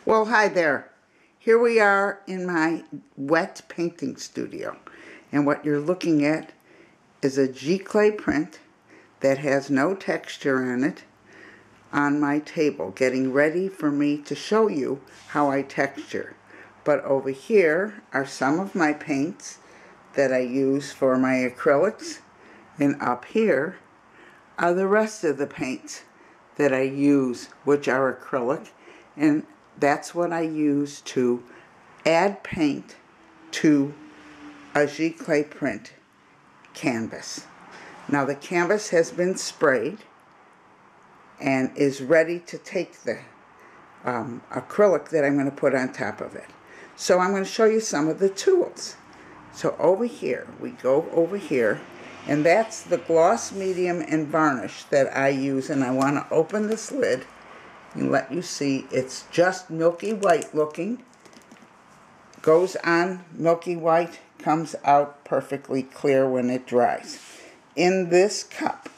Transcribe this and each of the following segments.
Well, hi there. Here we are in my wet painting studio. And what you're looking at is a Giclee print that has no texture on it on my table, getting ready for me to show you how I texture. But over here are some of my paints that I use for my acrylics, and up here are the rest of the paints that I use, which are acrylic, and that's what I use to add paint to a Giclee print canvas. Now the canvas has been sprayed and is ready to take the acrylic that I'm going to put on top of it. So I'm going to show you some of the tools. So over here, we go over here, and that's the gloss, medium, and varnish that I use, and I want to open this lid and let you see it's just milky white looking. Goes on milky white, comes out perfectly clear when it dries. In this cup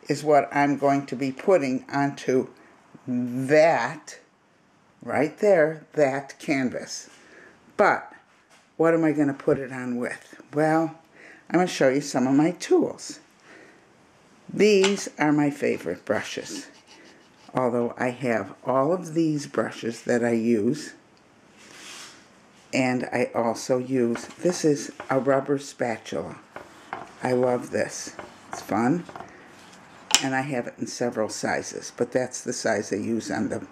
is what I'm going to be putting onto that, right there, that canvas. But what am I going to put it on with? Well, I'm going to show you some of my tools. These are my favorite brushes. Although I have all of these brushes that I use, and I also use, this is a rubber spatula. I love this. It's fun, and I have it in several sizes, but that's the size I use on the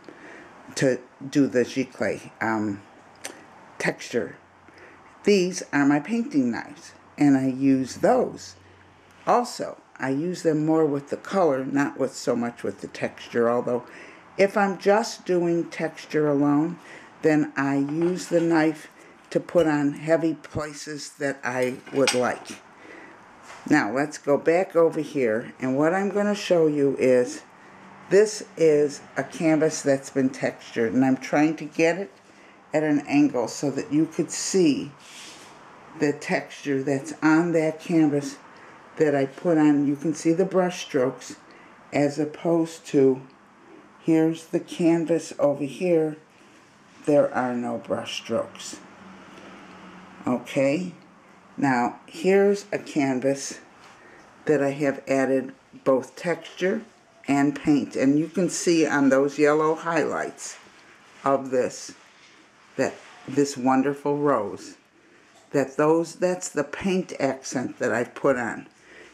to do the Giclee texture. These are my painting knives, and I use those also. I use them more with the color, not with so much with the texture, although if I'm just doing texture alone, then I use the knife to put on heavy places that I would like. Now let's go back over here, and what I'm going to show you is, this is a canvas that's been textured, and I'm trying to get it at an angle so that you could see the texture that's on that canvas that I put on. You can see the brush strokes, as opposed to, here's the canvas over here, there are no brush strokes. Okay, now here's a canvas that I have added both texture and paint, and you can see on those yellow highlights of this, that this wonderful rose, that's the paint accent that I've put on.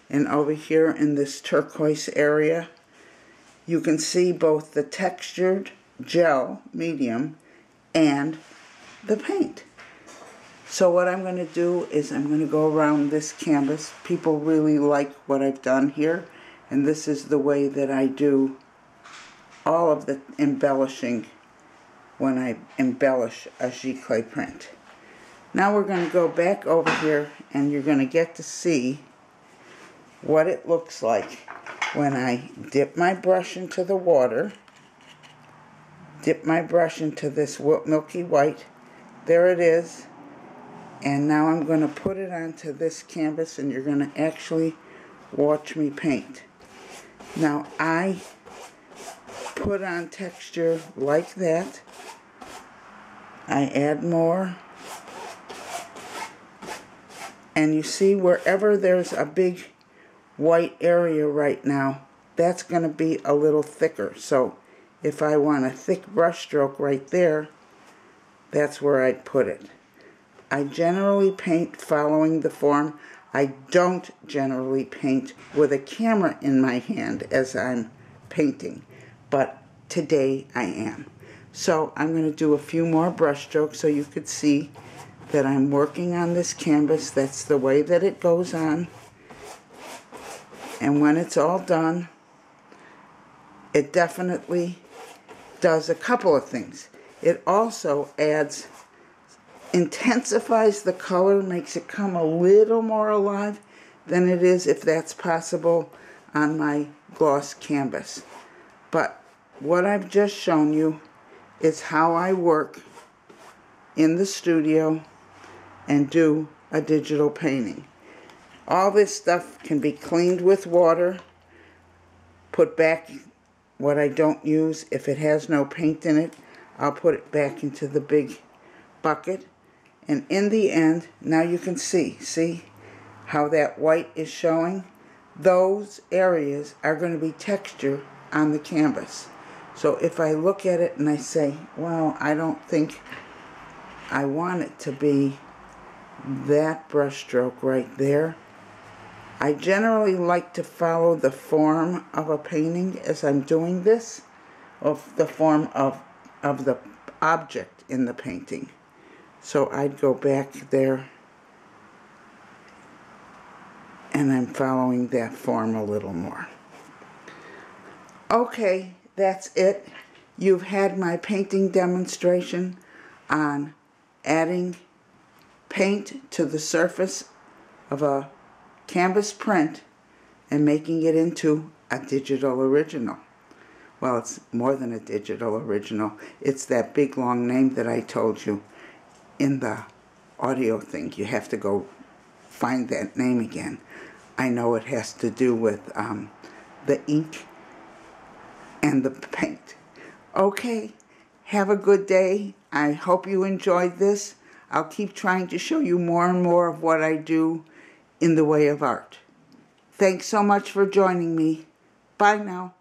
And over here in this turquoise area, you can see both the textured gel, medium, and the paint. So what I'm going to do is I'm going to go around this canvas. People really like what I've done here, and this is the way that I do all of the embellishing when I embellish a Giclee print. Now we're going to go back over here, and you're going to get to see what it looks like when I dip my brush into the water, dip my brush into this milky white. There it is. And now I'm going to put it onto this canvas, and you're going to actually watch me paint. Now I put on texture like that. I add more. And you see, wherever there's a big white area right now, that's going to be a little thicker. So if I want a thick brush stroke right there, that's where I'd put it. I generally paint following the form. I don't generally paint with a camera in my hand as I'm painting, but today I am. So I'm going to do a few more brush strokes so you could see that I'm working on this canvas. That's the way that it goes on. And when it's all done, it definitely does a couple of things. It also intensifies the color, makes it come a little more alive than it is, if that's possible, on my gloss canvas. But what I've just shown you is how I work in the studio and do a digital painting. All this stuff can be cleaned with water, put back what I don't use. If it has no paint in it, I'll put it back into the big bucket. And in the end, now you can see how that white is showing? Those areas are going to be texture on the canvas. So if I look at it and I say, well, I don't think I want it to be that brush stroke right there. I generally like to follow the form of a painting as I'm doing this, of the form of the object in the painting. So I'd go back there and I'm following that form a little more. Okay, that's it. You've had my painting demonstration on adding paint to the surface of a canvas print and making it into a digital original. Well, it's more than a digital original. It's that big long name that I told you in the audio thing. You have to go find that name again. I know it has to do with the ink and the paint. Okay, have a good day. I hope you enjoyed this. I'll keep trying to show you more and more of what I do in the way of art. Thanks so much for joining me. Bye now.